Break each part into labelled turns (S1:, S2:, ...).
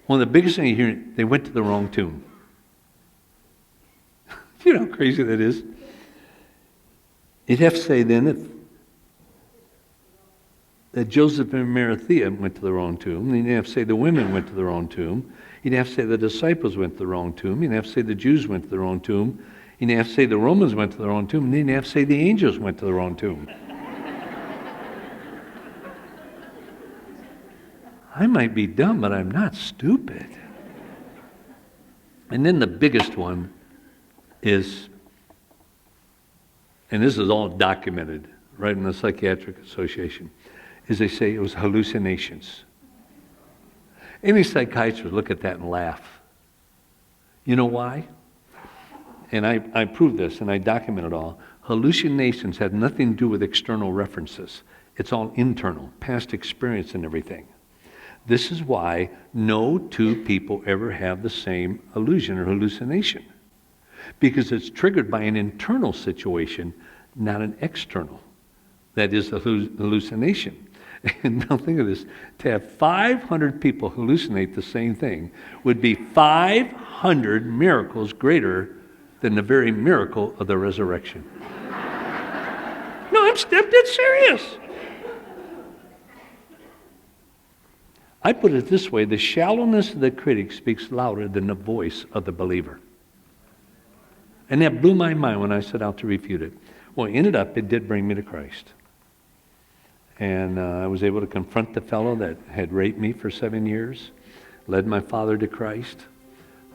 S1: One of the biggest things you hear, they went to the wrong tomb. You know how crazy that is? You'd have to say then that Joseph and Arimathea went to the wrong tomb. Then you'd have to say the women went to the wrong tomb. You'd have to say the disciples went to the wrong tomb. You'd have to say the Jews went to the wrong tomb. You'd have to say the Romans went to the wrong tomb. And then you'd have to say the angels went to the wrong tomb. I might be dumb, but I'm not stupid. And then the biggest one is, and this is all documented right in the Psychiatric Association, is they say it was hallucinations. Any psychiatrist look at that and laugh. You know why? And I proved this and I document it all. Hallucinations have nothing to do with external references. It's all internal, past experience and everything. This is why no two people ever have the same illusion or hallucination. Because it's triggered by an internal situation, not an external. That is a hallucination. And now think of this. To have 500 people hallucinate the same thing would be 500 miracles greater than the very miracle of the resurrection. No, I'm dead serious. I put it this way, the shallowness of the critic speaks louder than the voice of the believer. And that blew my mind when I set out to refute it. Well, it ended up, it did bring me to Christ. And I was able to confront the fellow that had raped me for 7 years, led my father to Christ,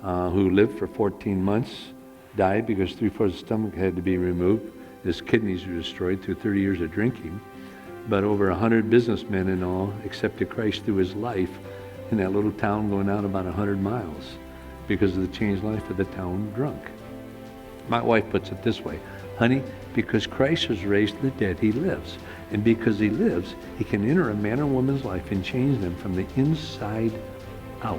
S1: who lived for 14 months, died because 3/4 of his stomach had to be removed. His kidneys were destroyed through 30 years of drinking. But over 100 businessmen and all accepted Christ through his life in that little town going out about 100 miles because of the changed life of the town drunk. My wife puts it this way, honey, because Christ was raised from the dead, he lives. And because he lives, he can enter a man or woman's life and change them from the inside out.